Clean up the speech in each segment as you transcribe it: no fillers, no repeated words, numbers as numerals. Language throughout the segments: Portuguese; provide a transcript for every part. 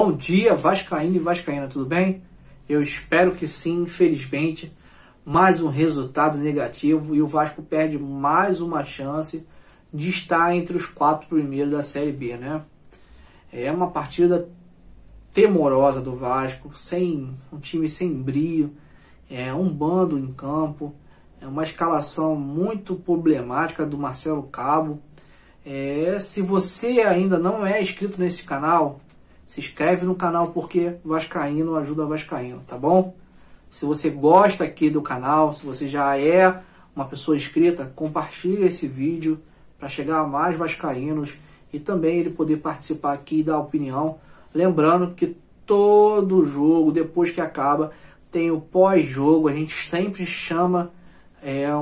Bom dia, vascaíno e vascaína, tudo bem? Eu espero que sim, infelizmente, mais um resultado negativo e o Vasco perde mais uma chance de estar entre os 4 primeiros da Série B, né? É uma partida temorosa do Vasco, um time sem brio, um bando em campo, uma escalação muito problemática do Marcelo Cabo. Se você ainda não é inscrito nesse canal, se inscreve no canal, porque vascaíno ajuda vascaíno, tá bom? Se você gosta aqui do canal, se você já é uma pessoa inscrita, compartilhe esse vídeo para chegar a mais vascaínos e também ele poder participar aqui e dar opinião. Lembrando que todo jogo, depois que acaba, tem o pós-jogo. A gente sempre chama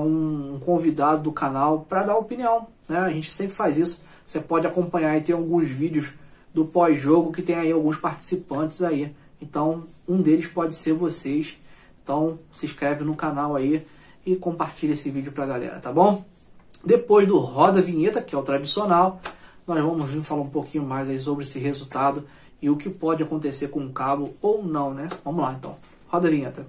um convidado do canal para dar opinião, né? A gente sempre faz isso. Você pode acompanhar e tem alguns vídeos do pós-jogo que tem aí alguns participantes aí. Então, um deles pode ser vocês. Então, se inscreve no canal aí e compartilha esse vídeo pra galera, tá bom? Depois do Roda a Vinheta, que é o tradicional, nós vamos vir falar um pouquinho mais aí sobre esse resultado e o que pode acontecer com o Cabo ou não, né? Vamos lá, então. Roda a Vinheta.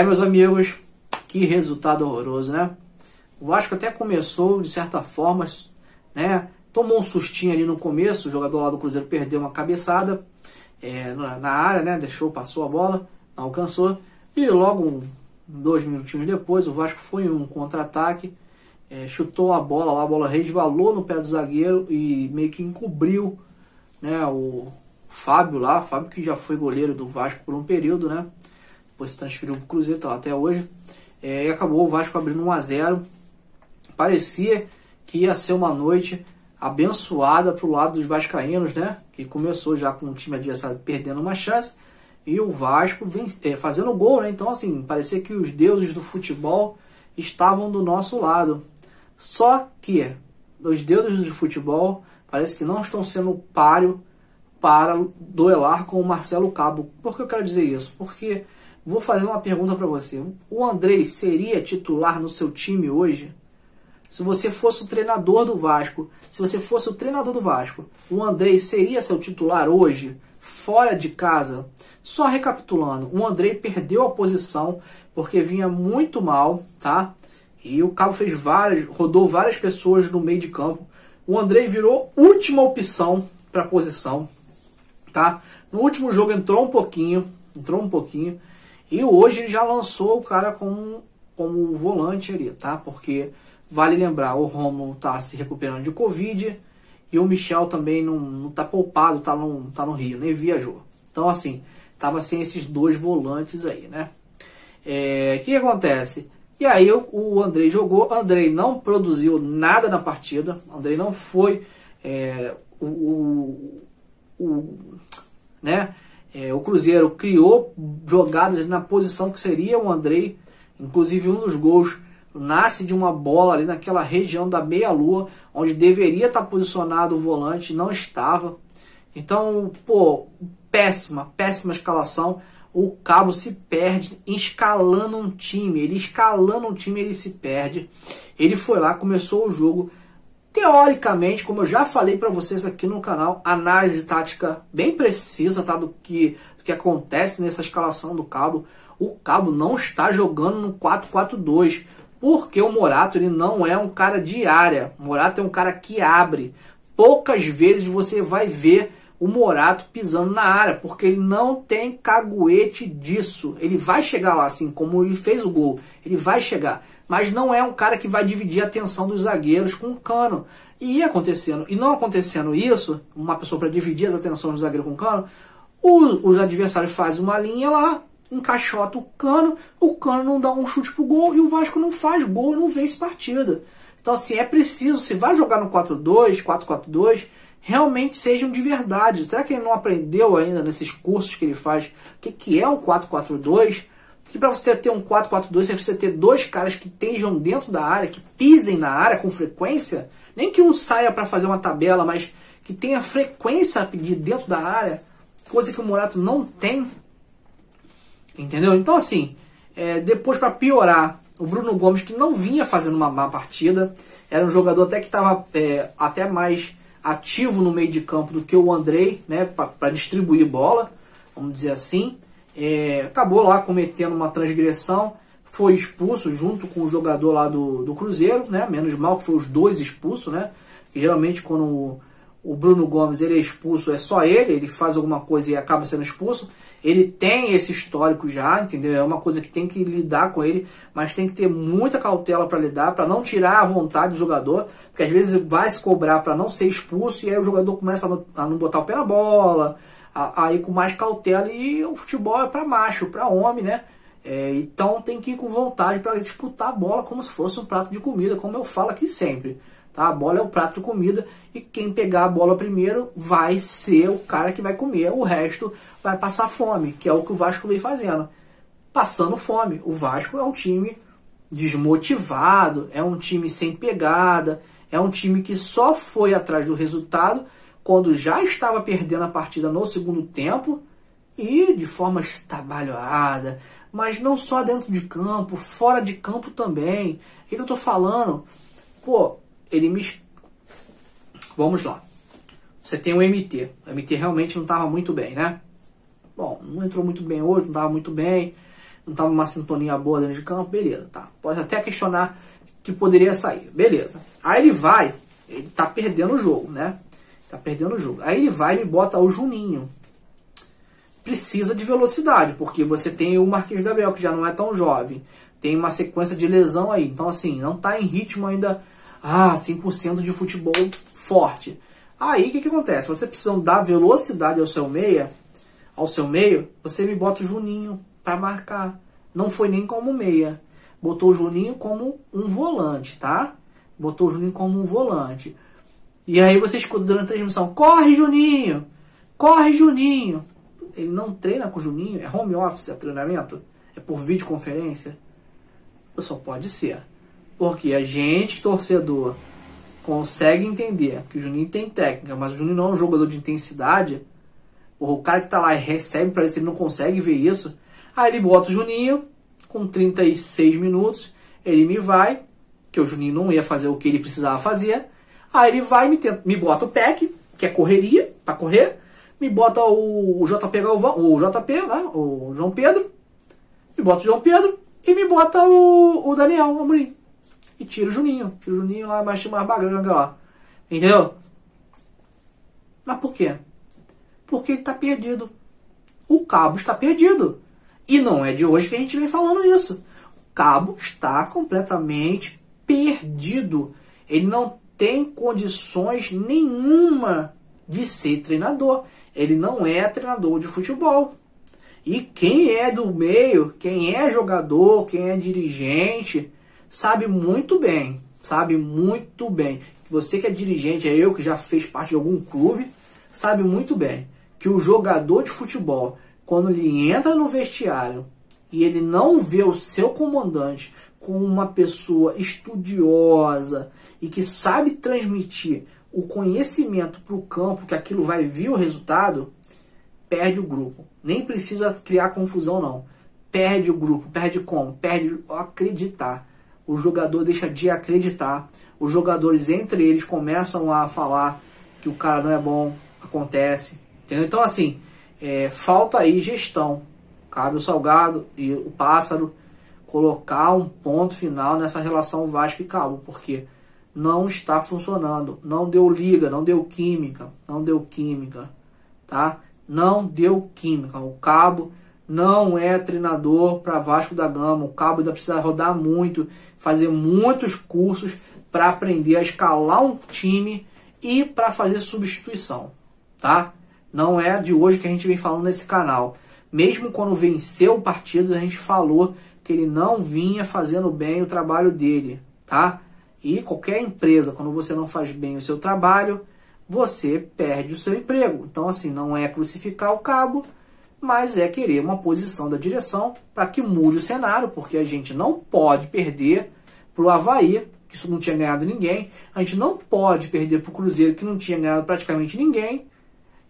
Meus amigos, que resultado horroroso, né? O Vasco até começou, de certa forma, né? Tomou um sustinho ali no começo, o jogador lá do Cruzeiro perdeu uma cabeçada na área, né? Passou a bola, não alcançou. E logo, 2 minutinhos depois, o Vasco foi em um contra-ataque, chutou a bola resvalou no pé do zagueiro e meio que encobriu, né? O Fábio lá, Fábio que já foi goleiro do Vasco por um período, né? Depois se transferiu para o Cruzeiro, tá lá até hoje. E acabou o Vasco abrindo 1-0. Parecia que ia ser uma noite abençoada para o lado dos vascaínos, né? Que começou já com o time adversário perdendo uma chance. E o Vasco fazendo gol, né? Então, assim, parecia que os deuses do futebol estavam do nosso lado. Só que os deuses do futebol parece que não estão sendo páreo para duelar com o Marcelo Cabo. Por que eu quero dizer isso? Porque vou fazer uma pergunta para você. O Andrei seria titular no seu time hoje? Se você fosse o treinador do Vasco, o Andrei seria seu titular hoje, fora de casa? Só recapitulando, o Andrei perdeu a posição porque vinha muito mal, tá? E o Cabo rodou várias pessoas no meio de campo. O Andrei virou última opção para a posição, tá? No último jogo entrou um pouquinho. E hoje ele já lançou o cara como volante ali, tá? Porque vale lembrar, o Romulo tá se recuperando de Covid e o Michel também não tá poupado, tá no Rio, nem viajou. Então, assim, tava sem esses 2 volantes aí, né? O que acontece? E aí o Andrei jogou, o Andrei não produziu nada na partida, o Andrei não foi o Cruzeiro criou jogadas na posição que seria o Andrei. Inclusive um dos gols nasce de uma bola ali naquela região da meia-lua, onde deveria estar posicionado o volante, não estava. Então, péssima escalação. O Cabo se perde escalando um time. Ele se perde. Ele foi lá, começou o jogo. Teoricamente, como eu já falei para vocês aqui no canal, análise tática bem precisa, tá, do que acontece nessa escalação do Cabo. O Cabo não está jogando no 4-4-2, porque o Morato ele não é um cara de área. O Morato é um cara que abre. Poucas vezes você vai ver o Morato pisando na área, porque ele não tem caguete disso. Ele vai chegar lá, assim como ele fez o gol, ele vai chegar. Mas não é um cara que vai dividir a atenção dos zagueiros com o Cano. E não acontecendo isso, uma pessoa para dividir as atenções do zagueiro com o Cano, os adversários fazem uma linha lá, encaixota o Cano não dá um chute pro gol e o Vasco não faz gol e não vence partida. Então, assim, é preciso, se vai jogar no 4-2, 4-4-2, realmente sejam de verdade. Será que ele não aprendeu ainda nesses cursos que ele faz o que é um 4-4-2? que para você ter um 4-4-2, você precisa ter dois caras que estejam dentro da área, que pisem na área com frequência, nem que um saia para fazer uma tabela, mas que tenha frequência de dentro da área, coisa que o Morato não tem. Entendeu? Então assim, depois para piorar, o Bruno Gomes, que não vinha fazendo uma má partida, era um jogador até que estava até mais ativo no meio de campo do que o Andrei, né, para distribuir bola, vamos dizer assim. Acabou lá cometendo uma transgressão, foi expulso junto com o jogador lá do Cruzeiro, né? Menos mal que foi os dois expulsos, né? Que geralmente quando o Bruno Gomes ele é expulso, é só ele faz alguma coisa e acaba sendo expulso. Ele tem esse histórico já, entendeu? É uma coisa que tem que lidar com ele, mas tem que ter muita cautela para lidar, para não tirar a vontade do jogador, porque às vezes vai se cobrar para não ser expulso e aí o jogador começa a não botar o pé na bola, aí com mais cautela, e o futebol é para macho, para homem, né? Então tem que ir com vontade para disputar a bola como se fosse um prato de comida, como eu falo aqui sempre. Tá? A bola é o prato de comida e quem pegar a bola primeiro vai ser o cara que vai comer. O resto vai passar fome, que é o que o Vasco vem fazendo. Passando fome. O Vasco é um time desmotivado, é um time sem pegada, é um time que só foi atrás do resultado quando já estava perdendo a partida no segundo tempo e de forma estabalhada. Mas não só dentro de campo, fora de campo também. O que eu estou falando? Pô, Vamos lá. Você tem o MT. O MT realmente não estava muito bem, né? Bom, não entrou muito bem hoje, não estava muito bem, não estava uma sintonia boa dentro de campo, beleza, tá. Pode até questionar que poderia sair, beleza. Aí ele tá perdendo o jogo, né? Tá perdendo o jogo. Aí ele vai e me bota o Juninho. Precisa de velocidade, porque você tem o Marquinhos Gabriel, que já não é tão jovem. Tem uma sequência de lesão aí. Então, assim, não tá em ritmo ainda 100% de futebol forte. Aí, o que acontece? Você precisa dar velocidade ao seu meio, você me bota o Juninho para marcar. Não foi nem como meia. Botou o Juninho como um volante, tá? Botou o Juninho como um volante. E aí você escuta durante a transmissão: corre, Juninho! Corre, Juninho! Ele não treina com o Juninho? É home office, é treinamento? É por videoconferência? Só pode ser. Porque a gente, torcedor, consegue entender que o Juninho tem técnica, mas o Juninho não é um jogador de intensidade. O cara que tá lá e recebe para isso, ele não consegue ver isso. Aí ele bota o Juninho, com 36 minutos, ele me vai, que o Juninho não ia fazer o que ele precisava fazer. Aí ele vai e me bota o PEC, que é correria, para correr. Me bota o JP, né, o João Pedro. Me bota o João Pedro e me bota o Daniel Amorim. E tira o Juninho. Tira o Juninho lá, mais bagulho lá. Entendeu? Mas por quê? Porque ele está perdido. O Cabo está perdido. E não é de hoje que a gente vem falando isso. O Cabo está completamente perdido. Ele não tem condições nenhuma de ser treinador. Ele não é treinador de futebol. E quem é do meio, quem é jogador, quem é dirigente, sabe muito bem. Você que é dirigente, eu que já fez parte de algum clube, sabe muito bem que o jogador de futebol, quando ele entra no vestiário e ele não vê o seu comandante como uma pessoa estudiosa e que sabe transmitir o conhecimento para o campo, que aquilo vai vir o resultado, perde o grupo. Nem precisa criar confusão, não. Perde o grupo. Perde como? Perde acreditar. O jogador deixa de acreditar. Os jogadores, entre eles, começam a falar que o cara não é bom. Acontece. Entendeu? Então, assim, falta aí gestão. Cabe o Salgado e o Pássaro colocar um ponto final nessa relação Vasco e Cabo, porque não está funcionando. Não deu liga, não deu química. Tá? Não deu química. O Cabo não é treinador para Vasco da Gama. O Cabo ainda precisa rodar muito, fazer muitos cursos para aprender a escalar um time e para fazer substituição. Tá? Não é de hoje que a gente vem falando nesse canal. Mesmo quando venceu partidos, a gente falou que ele não vinha fazendo bem o trabalho dele. Tá? E qualquer empresa, quando você não faz bem o seu trabalho, você perde o seu emprego. Então, assim, não é crucificar o Cabo, mas é querer uma posição da direção para que mude o cenário, porque a gente não pode perder para o Avaí, que isso não tinha ganhado ninguém, a gente não pode perder para o Cruzeiro, que não tinha ganhado praticamente ninguém,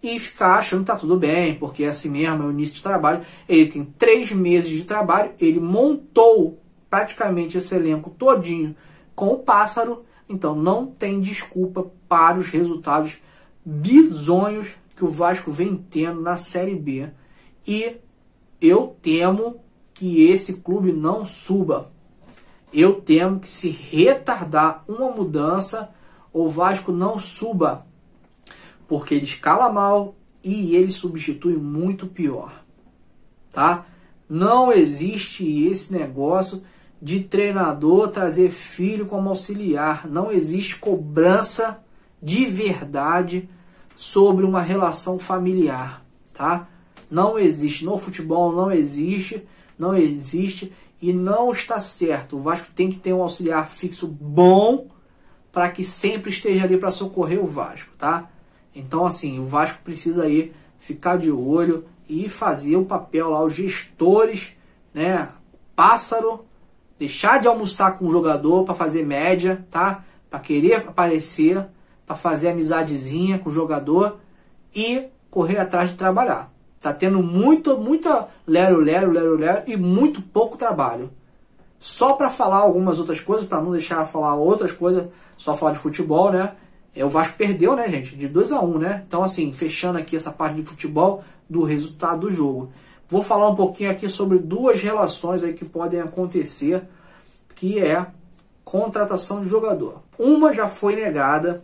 e ficar achando que tá tudo bem, porque é assim mesmo, é o início de trabalho. Ele tem 3 meses de trabalho, ele montou praticamente esse elenco todinho com o Pássaro, então não tem desculpa para os resultados bizonhos que o Vasco vem tendo na Série B. E eu temo que esse clube não suba. Eu temo que, se retardar uma mudança, o Vasco não suba, porque ele escala mal e ele substitui muito pior, tá? Não existe esse negócio de treinador trazer filho como auxiliar. Não existe cobrança de verdade sobre uma relação familiar, tá? Não existe no futebol, não existe e não está certo. O Vasco tem que ter um auxiliar fixo bom para que sempre esteja ali para socorrer o Vasco, tá? Então, assim, o Vasco precisa aí ficar de olho e fazer o papel lá, os gestores, né? Pássaro, deixar de almoçar com o jogador para fazer média, tá? Para querer aparecer, para fazer amizadezinha com o jogador e correr atrás de trabalhar. Tá tendo muita lero e muito pouco trabalho. Só para falar algumas outras coisas, para não deixar falar outras coisas, só falar de futebol, né? O Vasco perdeu, né, gente? De 2-1, né? Então, assim, fechando aqui essa parte de futebol, do resultado do jogo. Vou falar um pouquinho aqui sobre 2 relações aí que podem acontecer, que é contratação de jogador. Uma já foi negada,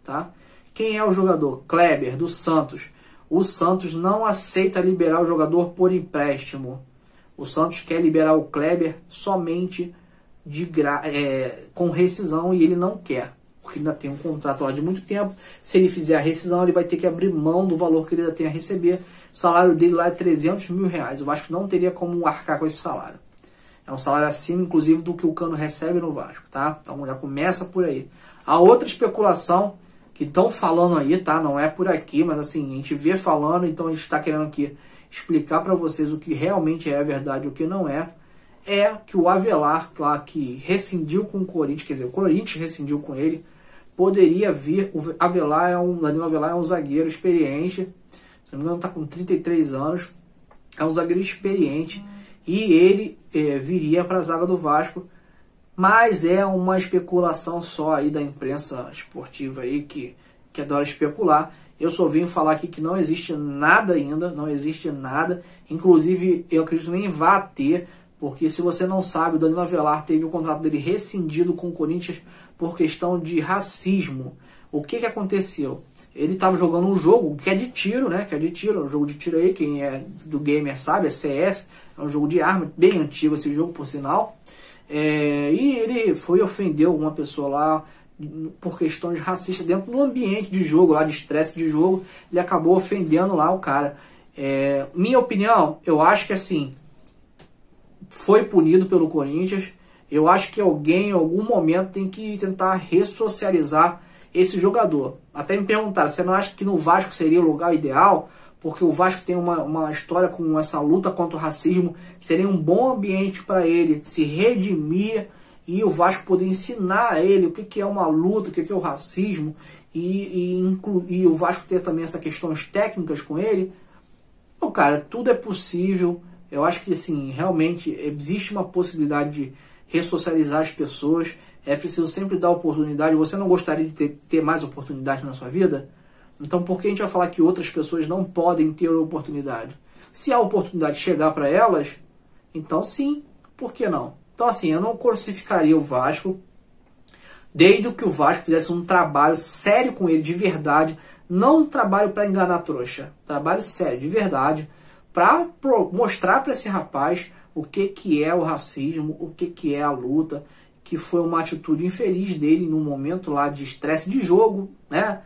tá? Quem é o jogador? Kleber, do Santos. O Santos não aceita liberar o jogador por empréstimo. O Santos quer liberar o Kleber somente com rescisão, e ele não quer, porque ainda tem um contrato lá de muito tempo. Se ele fizer a rescisão, ele vai ter que abrir mão do valor que ele ainda tem a receber. O salário dele lá é 300 mil reais. Eu acho que não teria como arcar com esse salário. É um salário acima, inclusive, do que o Cano recebe no Vasco, tá? Então já começa por aí. A outra especulação que estão falando aí, tá? Não é por aqui, mas assim, a gente vê falando, então a gente está querendo aqui explicar para vocês o que realmente é verdade e o que não é. É que o Avelar, lá, que rescindiu com o Corinthians, quer dizer, o Corinthians rescindiu com ele, poderia vir. O Danilo Avelar é um zagueiro experiente, se não me engano está com 33 anos, é um zagueiro experiente, e ele viria para a zaga do Vasco, mas é uma especulação só aí da imprensa esportiva aí, que adora especular. Eu só venho falar aqui que não existe nada ainda, não existe nada, inclusive eu acredito nem vá ter, porque se você não sabe, o Danilo Avelar teve o contrato dele rescindido com o Corinthians por questão de racismo. O que aconteceu? Ele estava jogando um jogo que é de tiro, né? Que é de tiro, um jogo de tiro aí, quem é do gamer sabe, é CS, é um jogo de arma, bem antigo esse jogo, por sinal. E ele foi ofender alguma pessoa lá por questões racistas dentro do ambiente de jogo, lá de estresse de jogo, ele acabou ofendendo lá o cara. Minha opinião, eu acho que assim, foi punido pelo Corinthians. Eu acho que alguém em algum momento tem que tentar ressocializar esse jogador. Até me perguntaram, você não acha que no Vasco seria o lugar ideal? Porque o Vasco tem uma história com essa luta contra o racismo, seria um bom ambiente para ele se redimir e o Vasco poder ensinar a ele o que é uma luta, o que é o racismo, e o Vasco ter também essas questões técnicas com ele. Então, cara, tudo é possível. Eu acho que assim, realmente existe uma possibilidade de ressocializar as pessoas. É preciso sempre dar oportunidade. Você não gostaria de ter mais oportunidade na sua vida? Então por que a gente vai falar que outras pessoas não podem ter oportunidade? Se a oportunidade chegar para elas, então sim, por que não? Então assim, eu não crucificaria o Vasco, desde que o Vasco fizesse um trabalho sério com ele, de verdade, não um trabalho para enganar trouxa, trabalho sério, de verdade, para mostrar para esse rapaz o que é o racismo, o que é a luta, que foi uma atitude infeliz dele num momento lá de estresse de jogo, né?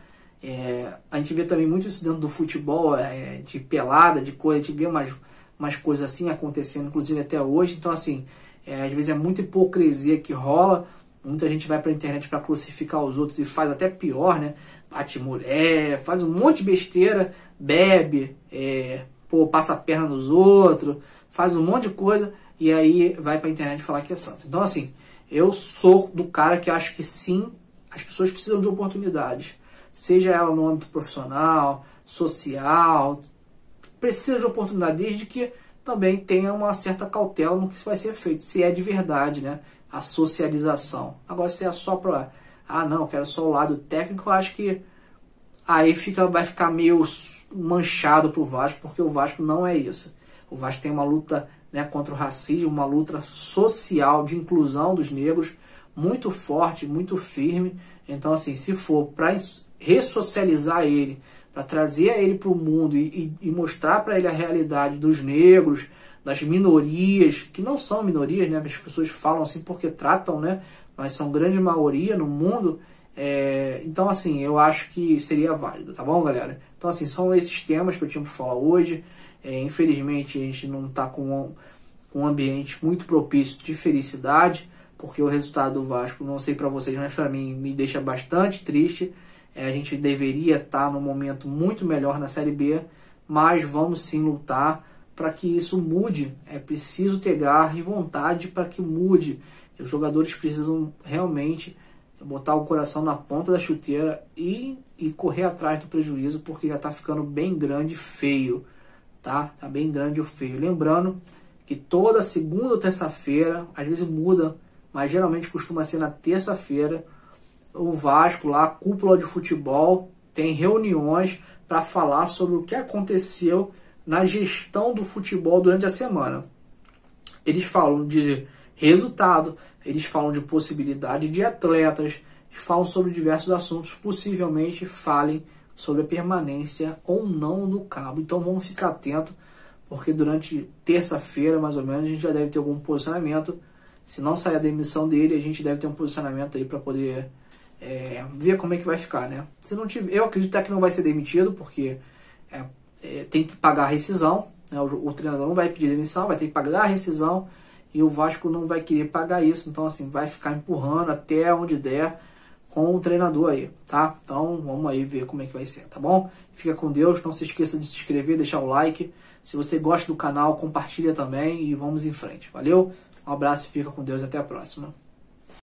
A gente vê também muito isso dentro do futebol, de pelada, de coisa, a gente vê umas coisas assim acontecendo, inclusive até hoje. Então assim, às vezes é muita hipocrisia que rola. Muita gente vai pra internet para crucificar os outros e faz até pior, né? Bate mulher, faz um monte de besteira, bebe, passa a perna nos outros, faz um monte de coisa e aí vai pra internet falar que é santo. Então, assim, eu sou do cara que acho que sim, as pessoas precisam de oportunidades. Seja ela no âmbito profissional, social, precisa de oportunidade, desde que também tenha uma certa cautela no que vai ser feito, se é de verdade, né? A socialização. Agora, se é só para, não, quero só o lado técnico, eu acho que aí vai ficar meio manchado pro Vasco, porque o Vasco não é isso. O Vasco tem uma luta, né, contra o racismo, uma luta social de inclusão dos negros muito forte, muito firme. Então, assim, se for para ressocializar ele, para trazer ele para o mundo e mostrar para ele a realidade dos negros, das minorias, que não são minorias, né? As pessoas falam assim porque tratam, né? Mas são grande maioria no mundo. Então, assim, eu acho que seria válido, tá bom, galera? Então, assim, são esses temas que eu tinha para falar hoje. Infelizmente, a gente não está com um ambiente muito propício de felicidade, porque o resultado do Vasco, não sei para vocês, mas para mim, me deixa bastante triste. A gente deveria estar num momento muito melhor na Série B, mas vamos sim lutar para que isso mude. É preciso ter garra e vontade para que mude. Os jogadores precisam realmente botar o coração na ponta da chuteira e correr atrás do prejuízo, porque já está ficando bem grande e feio. Tá bem grande e feio. Lembrando que toda segunda ou terça-feira, às vezes muda, mas geralmente costuma ser na terça-feira, o Vasco lá, a cúpula de futebol, tem reuniões para falar sobre o que aconteceu na gestão do futebol durante a semana. Eles falam de resultado, eles falam de possibilidade de atletas, falam sobre diversos assuntos, possivelmente falem sobre a permanência ou não do Cabo. Então vamos ficar atento, porque durante terça-feira, mais ou menos, a gente já deve ter algum posicionamento. Se não sair a demissão dele, a gente deve ter um posicionamento aí para poder ver como é que vai ficar, né? Se não tiver, eu acredito que não vai ser demitido, porque tem que pagar a rescisão, né? O treinador não vai pedir demissão, vai ter que pagar a rescisão e o Vasco não vai querer pagar isso. Então, assim, vai ficar empurrando até onde der com o treinador aí, tá? Então, vamos aí ver como é que vai ser, tá bom? Fica com Deus, não se esqueça de se inscrever, deixar o like. Se você gosta do canal, compartilha também e vamos em frente. Valeu? Um abraço, fica com Deus, até a próxima.